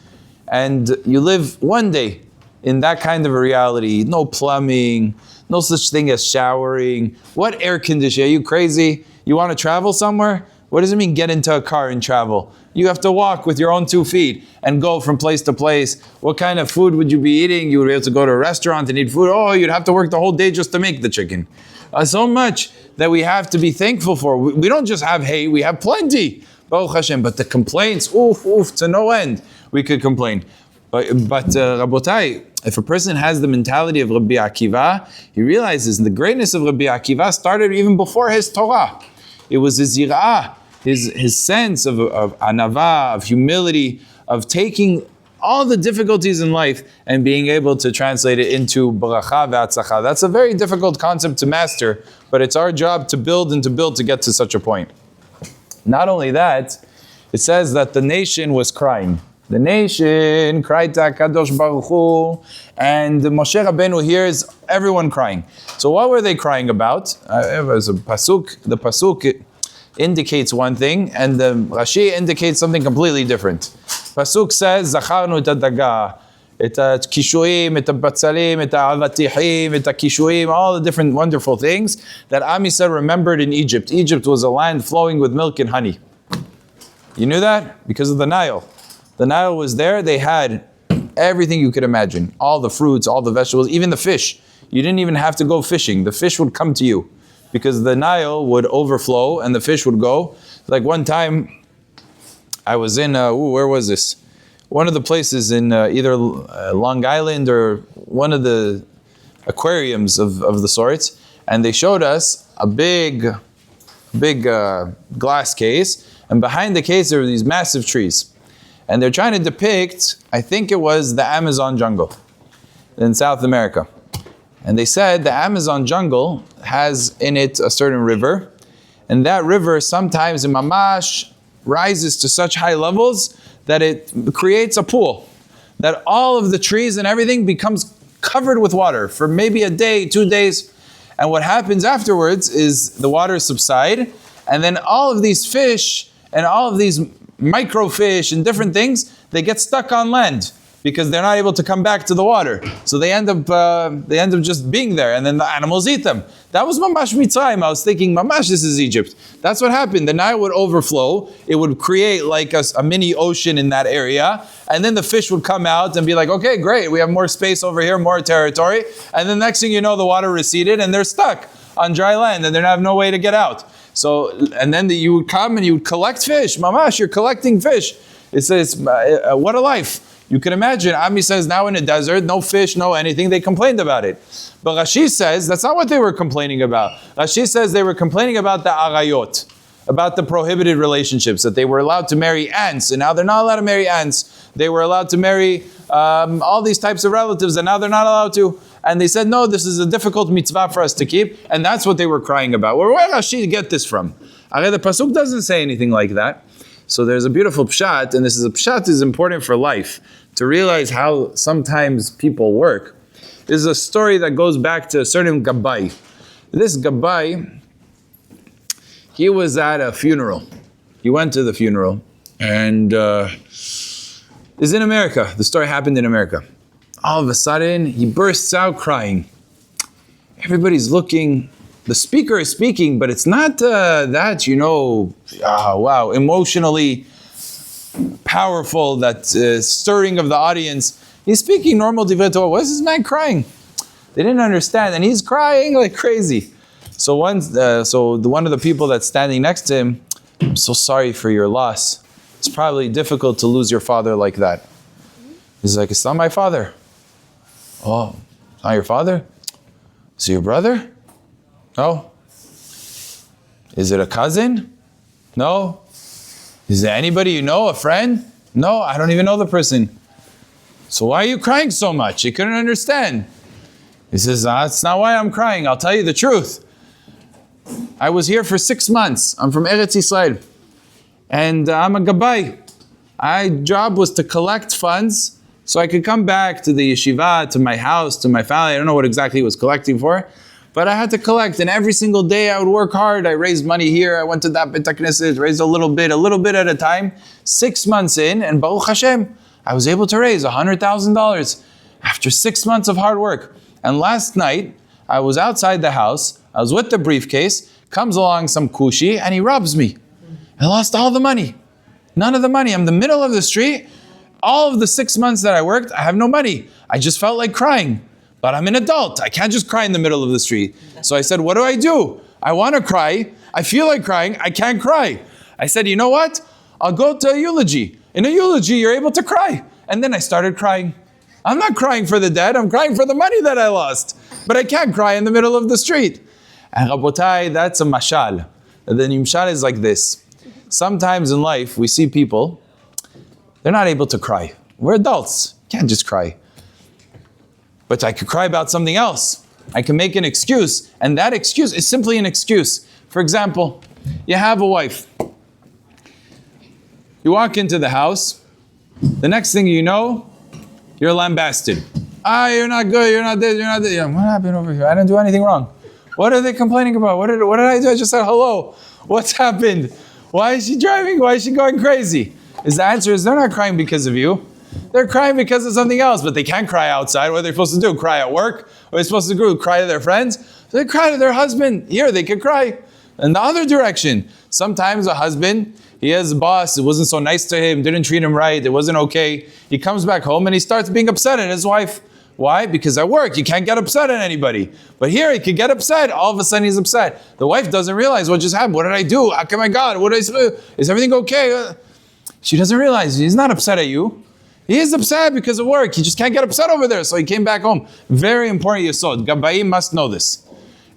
and you live one day in that kind of a reality, no plumbing, No such thing as showering. What air conditioning? Are you crazy? You want to travel somewhere? What does it mean get into a car and travel? You have to walk with your own 2 feet and go from place to place. What kind of food would you be eating? You would be able to go to a restaurant and eat food. Oh, you'd have to work the whole day just to make the chicken. So much that we have to be thankful for. We don't just have hay, we have plenty. Baruch Hashem. But the complaints, to no end, we could complain. But Rabotai, if a person has the mentality of Rabbi Akiva, he realizes the greatness of Rabbi Akiva started even before his Torah. It was his yira'ah, his sense of anava, of humility, of taking all the difficulties in life and being able to translate it into baracha ve'atzacha. That's a very difficult concept to master, but it's our job to build and to build to get to such a point. Not only that, it says that the nation was crying. The nation cried to HaKadosh Baruch Hu, and Moshe Rabbeinu hears everyone crying. So what were they crying about? It was a pasuk. The pasuk indicates one thing, and the Rashi indicates something completely different. Pasuk says, Zacharnu et hadaga, et kishuim, et batzalim, et avatihim, et kishuim, all the different wonderful things that Am Yisrael remembered in Egypt. Egypt was a land flowing with milk and honey. You knew that? Because of the Nile. The Nile was there, they had everything you could imagine. All the fruits, all the vegetables, even the fish. You didn't even have to go fishing. The fish would come to you because the Nile would overflow and the fish would go. Like one time, I was in, where was this? One of the places in either Long Island or one of the aquariums of the sorts, and they showed us a big glass case, and behind the case there were these massive trees. And they're trying to depict, I think it was the Amazon jungle in South America. And they said the Amazon jungle has in it a certain river, and that river sometimes in Mamash rises to such high levels that it creates a pool, that all of the trees and everything becomes covered with water for maybe a day, 2 days. And what happens afterwards is the waters subside, and then all of these fish and all of these microfish and different things, they get stuck on land because they're not able to come back to the water. So they end up just being there, and then the animals eat them. That was Mamash Mitzrayim. I was thinking, Mamash, this is Egypt. That's what happened. The Nile would overflow. It would create like a mini ocean in that area, and then the fish would come out and be like, okay, great, we have more space over here, more territory. And the next thing you know, the water receded and they're stuck on dry land and they have no way to get out. So, and then you would come and you would collect fish. Mamash, you're collecting fish. It says, what a life. You can imagine, Ami says now in a desert, no fish, no anything, they complained about it. But Rashi says, that's not what they were complaining about. Rashi says they were complaining about the arayot, about the prohibited relationships, that they were allowed to marry ants, and now they're not allowed to marry ants. They were allowed to marry all these types of relatives, and now they're not allowed to. And they said, no, this is a difficult mitzvah for us to keep, and that's what they were crying about. Where did Rashi get this from? The pasuk doesn't say anything like that. So there's a beautiful pshat, and pshat is important for life, to realize how sometimes people work. This is a story that goes back to a certain Gabbai. This Gabbai, he was at a funeral. He went to the funeral, and it's in America. The story happened in America. All of a sudden, he bursts out crying. Everybody's looking. The speaker is speaking, but it's not that, emotionally powerful, that stirring of the audience. He's speaking normal divrei Torah. Why is this man crying? They didn't understand, and he's crying like crazy. So one of the people that's standing next to him, I'm so sorry for your loss. It's probably difficult to lose your father like that. He's like, it's not my father. Oh, it's not your father? Is it your brother? No. Is it a cousin? No. Is there anybody you know, a friend? No, I don't even know the person. So why are you crying so much? He couldn't understand. He says, that's not why I'm crying. I'll tell you the truth. I was here for 6 months. I'm from Eretz Yisrael. And I'm a gabbai. My job was to collect funds so I could come back to the yeshiva, to my house, to my family. I don't know what exactly he was collecting for. But I had to collect, and every single day I would work hard. I raised money here, I went to that Beit HaKnesset, raised a little bit at a time. 6 months in, and Baruch Hashem, I was able to raise $100,000 after 6 months of hard work. And last night, I was outside the house, I was with the briefcase, comes along some kushi, and he robs me. I lost all the money. None of the money. I'm in the middle of the street. All of the 6 months that I worked, I have no money. I just felt like crying. But I'm an adult. I can't just cry in the middle of the street. So I said, what do? I want to cry. I feel like crying. I can't cry. I said, you know what? I'll go to a eulogy. In a eulogy, you're able to cry. And then I started crying. I'm not crying for the dead. I'm crying for the money that I lost. But I can't cry in the middle of the street. And Rabotai, that's a mashal. The nimshal is like this. Sometimes in life, we see people, they're not able to cry. We're adults. Can't just cry. But I could cry about something else. I can make an excuse. And that excuse is simply an excuse. For example, you have a wife. You walk into the house. The next thing you know, you're lambasted. You're not good, you're not this, you're not this. What happened over here? I didn't do anything wrong. What are they complaining about? What did I do? I just said hello. What's happened? Why is she driving? Why is she going crazy? The answer is they're not crying because of you. They're crying because of something else, but they can't cry outside. What are they supposed to do? Cry at work? What are they supposed to do? Cry to their friends? So they cry to their husband. Here, they could cry. In the other direction, sometimes a husband, he has a boss, it wasn't so nice to him, didn't treat him right, it wasn't okay. He comes back home and he starts being upset at his wife. Why? Because at work, you can't get upset at anybody. But here, he could get upset. All of a sudden, he's upset. The wife doesn't realize what just happened. What did I do? How come I got? What did I do? Is everything okay? She doesn't realize he's not upset at you. He is upset because of work. He just can't get upset over there. So he came back home. Very important yesod. Gabayim must know this.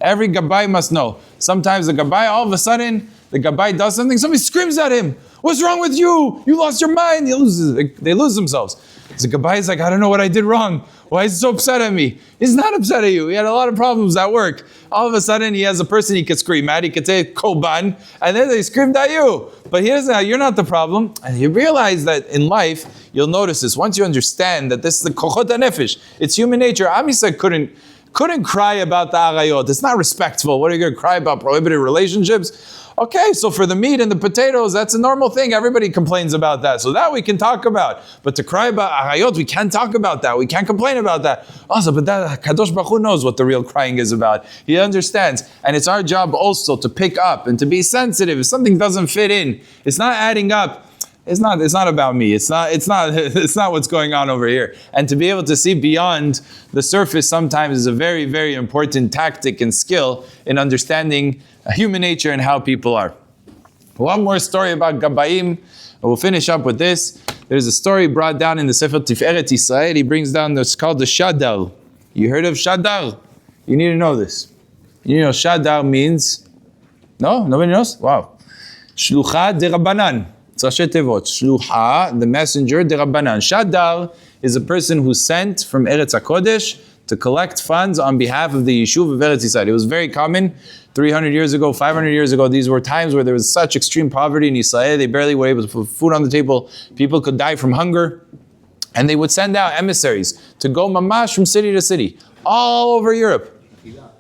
Every Gabai must know. Sometimes the Gabai, all of a sudden, the Gabai does something, somebody screams at him. What's wrong with you? You lost your mind. They lose themselves. The Gabai is like, I don't know what I did wrong. Why is he so upset at me? He's not upset at you. He had a lot of problems at work. All of a sudden, he has a person he could scream at. He could say, Koban, and then they screamed at you. But he doesn't, you're not the problem. And you realize that in life, you'll notice this. Once you understand that this is the kochot hanefesh, it's human nature. Am Yisrael couldn't cry about the arayot. It's not respectful. What are you going to cry about? Prohibited relationships? Okay, so for the meat and the potatoes, that's a normal thing. Everybody complains about that. So that we can talk about. But to cry about arayot, we can't talk about that. We can't complain about that. Also, but that Kadosh Baruch Hu knows what the real crying is about. He understands. And it's our job also to pick up and to be sensitive. If something doesn't fit in, it's not adding up. It's not about me. It's not what's going on over here. And to be able to see beyond the surface sometimes is a very, very important tactic and skill in understanding human nature and how people are. One more story about Gabayim. We'll finish up with this. There's a story brought down in the Sefer Tiferet Yisrael. He brings down, it's called the Shadar. You heard of Shadar? You need to know this. You know Shadar means? No? Nobody knows? Wow. Shlucha de Rabbanan. Shlucha, the messenger, de Rabbanan. Shadar is a person who's sent from Eretz HaKodesh to collect funds on behalf of the Yishuv of Eretz Yisrael. It was very common 300 years ago, 500 years ago. These were times where there was such extreme poverty in Yisrael. They barely were able to put food on the table. People could die from hunger. And they would send out emissaries to go mamash from city to city, all over Europe.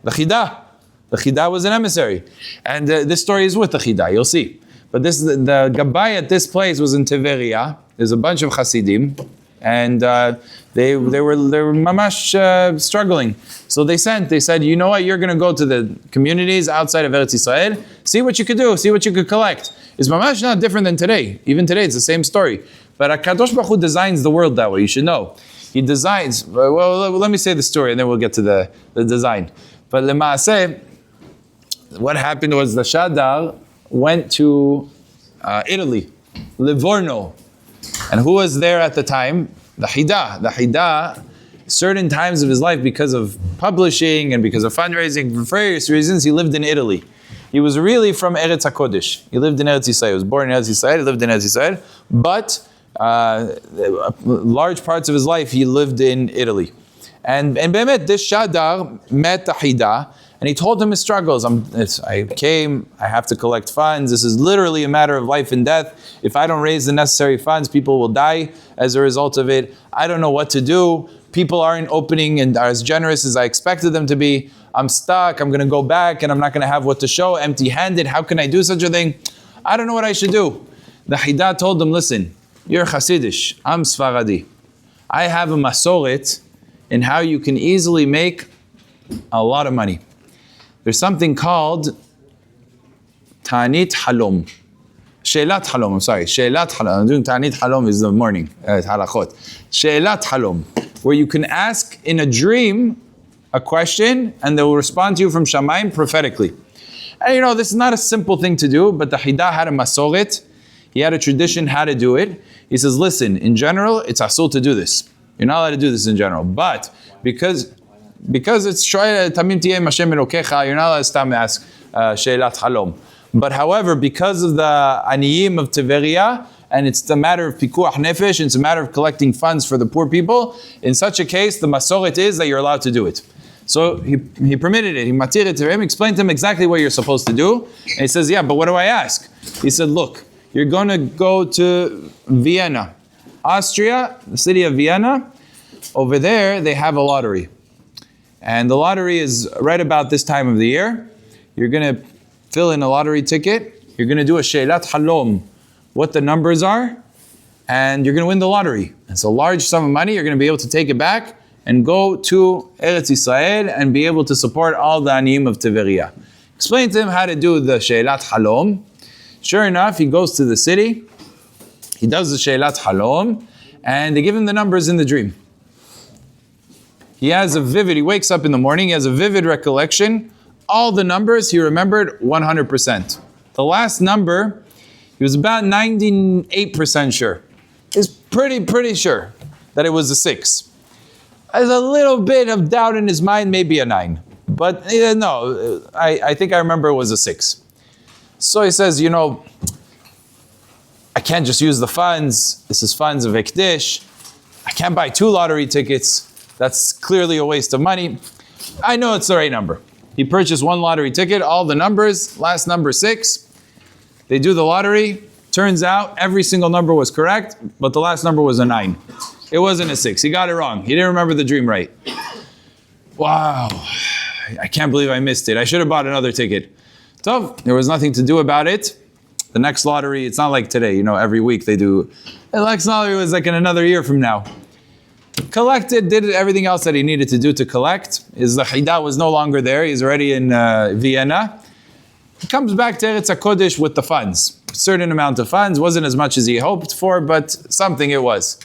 The Chida was an emissary. And this story is with the Chida, you'll see. But the Gabai at this place was in Tiberia. There's a bunch of Hasidim, and they were mamash struggling. So they said, you know what? You're going to go to the communities outside of Eretz Yisrael. See what you could do. See what you could collect. It's mamash not different than today. Even today, it's the same story. But HaKadosh Baruch Hu designs the world that way. You should know. He designs. Well, let me say the story, and then we'll get to the design. But Lemaaseh, what happened was the Shadar went to Italy, Livorno. And who was there at the time? The Hida, certain times of his life, because of publishing and because of fundraising, for various reasons, he lived in Italy. He was really from Eretz HaKodesh. He lived in Eretz Yisrael. He was born in Eretz Yisrael, he lived in Eretz Yisrael, but large parts of his life he lived in Italy. And Be'emet, this Shadar met the Hida, and he told him his struggles. I came, I have to collect funds. This is literally a matter of life and death. If I don't raise the necessary funds, people will die as a result of it. I don't know what to do. People aren't opening and are as generous as I expected them to be. I'm stuck. I'm going to go back and I'm not going to have what to show. Empty-handed. How can I do such a thing? I don't know what I should do. The Hida told him, listen, you're Hasidish. I'm Sfaradi. I have a masoret in how you can easily make a lot of money. There's something called Ta'anit Halom. She'elat Halom, I'm sorry. She'elat Halom. I'm doing Ta'anit Halom is the morning, halachot. She'elat Halom, where you can ask in a dream a question and they will respond to you from Shamayim prophetically. And this is not a simple thing to do, but the Hida had a masoret. He had a tradition how to do it. He says, listen, in general, it's asul to do this. You're not allowed to do this in general. But because it's Tamim Tiyeh Hashem Elokecha, you're not allowed to stop and ask She'elat Halom. But however, because of the Aniyim of Tiberia, and it's a matter of Pikuach Nefesh, and it's a matter of collecting funds for the poor people, in such a case, the masoret is that you're allowed to do it. So he permitted it. He matir it to him, explained to him exactly what you're supposed to do. And he says, yeah, but what do I ask? He said, look, you're going to go to Vienna, Austria, the city of Vienna. Over there, they have a lottery. And the lottery is right about this time of the year. You're going to fill in a lottery ticket. You're going to do a She'elat Halom, what the numbers are, and you're going to win the lottery. It's a large sum of money. You're going to be able to take it back and go to Eretz Yisrael and be able to support all the Aniyim of Tiberia. Explain to him how to do the She'elat Halom. Sure enough, he goes to the city, he does the She'elat Halom, and they give him the numbers in the dream. He wakes up in the morning, he has a vivid recollection. All the numbers he remembered 100%. The last number, he was about 98% sure. He's pretty sure that it was a 6. There's a little bit of doubt in his mind, maybe a 9. But no, I think I remember it was a 6. So he says, I can't just use the funds. This is funds of Ekdish. I can't buy 2 lottery tickets. That's clearly a waste of money. I know it's the right number. He purchased 1 lottery ticket, all the numbers, last number 6. They do the lottery. Turns out every single number was correct, but the last number was a 9. It wasn't a 6. He got it wrong. He didn't remember the dream right. Wow. I can't believe I missed it. I should have bought another ticket. So there was nothing to do about it. The next lottery, it's not like today, every week they do. The next lottery was like in another year from now. Collected, did everything else that he needed to do to collect. His Hida was no longer there. He's already in Vienna. He comes back to Eretz HaKodesh with the funds. A certain amount of funds. Wasn't as much as he hoped for, but something it was.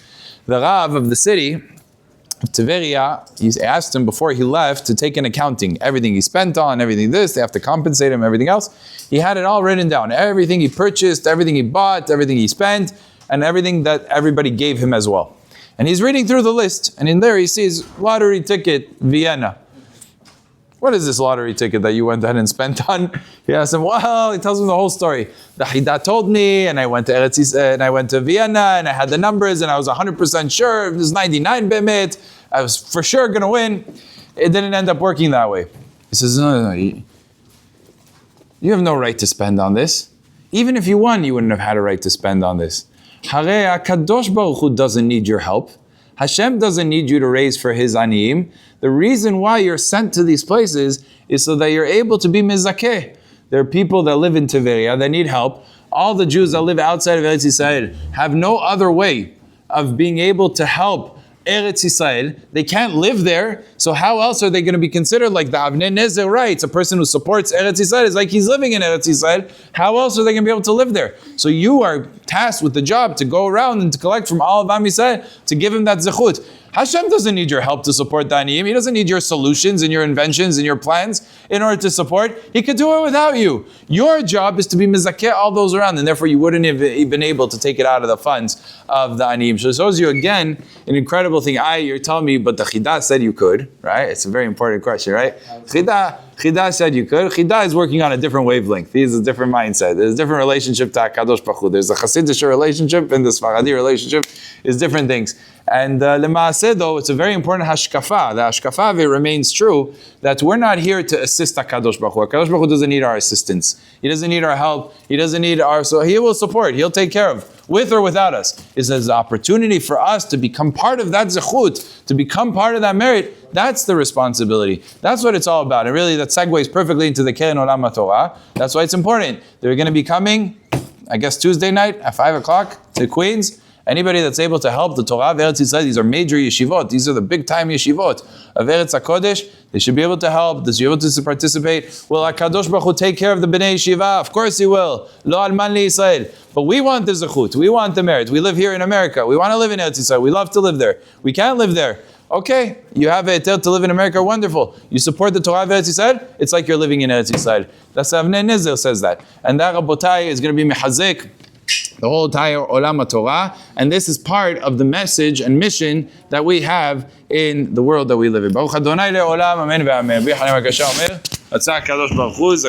The Rav of the city of Tiberia, he asked him before he left to take an accounting. Everything he spent on, everything this, they have to compensate him, everything else. He had it all written down. Everything he purchased, everything he bought, everything he spent, and everything that everybody gave him as well. And he's reading through the list, and in there he sees lottery ticket, Vienna. What is this lottery ticket that you went ahead and spent on? He asks him, well, he tells him the whole story. The Hida told me, and I went to and I went to Vienna, and I had the numbers, and I was 100% sure, it was 99 bemit, I was for sure going to win. It didn't end up working that way. He says, no, you have no right to spend on this. Even if you won, you wouldn't have had a right to spend on this. Harei HaKadosh Baruch Hu doesn't need your help. Hashem doesn't need you to raise for His aniyim. The reason why you're sent to these places is so that you're able to be mizakeh. There are people that live in Tiberia that need help. All the Jews that live outside of Eretz Yisrael have no other way of being able to help Eretz Yisrael. They can't live there, so how else are they going to be considered like the Avnei Nezer writes? A person who supports Eretz Yisrael is like he's living in Eretz Yisrael. How else are they going to be able to live there? So you are tasked with the job to go around and to collect from all of Am Yisrael to give him that zechut. Hashem doesn't need your help to support the aniyim. He doesn't need your solutions and your inventions and your plans in order to support. He could do it without you. Your job is to be mizakeh all those around, and therefore you wouldn't have been able to take it out of the funds of the aniyim. So it shows you again an incredible thing. You're telling me, but the Chida said you could, right? It's a very important question, right? Chida said you could. Chida is working on a different wavelength. He has a different mindset. There's a different relationship to HaKadosh Baruch Hu. There's a Hasidic relationship and the Sfaradi relationship is different things. And Lemaaseh, though, it's a very important hashkafa. The hashkafa of it remains true that we're not here to assist HaKadosh Baruch Hu. HaKadosh Baruch Hu doesn't need our assistance. He doesn't need our help. He doesn't need so He will support. He'll take care of, with or without us. It's an opportunity for us to become part of that zechut, to become part of that merit. That's the responsibility. That's what it's all about. And really, that segues perfectly into the Keren Olam HaTorah. That's why it's important. They're going to be coming, I guess, Tuesday night at 5 o'clock to Queens. Anybody that's able to help the Torah of Eretz Yisrael, these are major yeshivot, these are the big time yeshivot of Eretz HaKodesh, they should be able to help, they should be able to participate. Will HaKadosh Baruch Hu take care of the Bnei Yeshiva? Of course He will. Lo alman li Yisrael. But we want the zechut, we want the merit. We live here in America, we want to live in Eretz Yisrael, we love to live there. We can't live there. Okay, you have a heter to live in America, wonderful. You support the Torah of Eretz Yisrael, it's like you're living in Eretz Yisrael. That's Avnei Nezer says that. And that, Rabotai, is going to be mechazik the whole entire Olam HaTorah, and this is part of the message and mission that we have in the world that we live in. Baruch Adonai le'olam, amen ve'amen.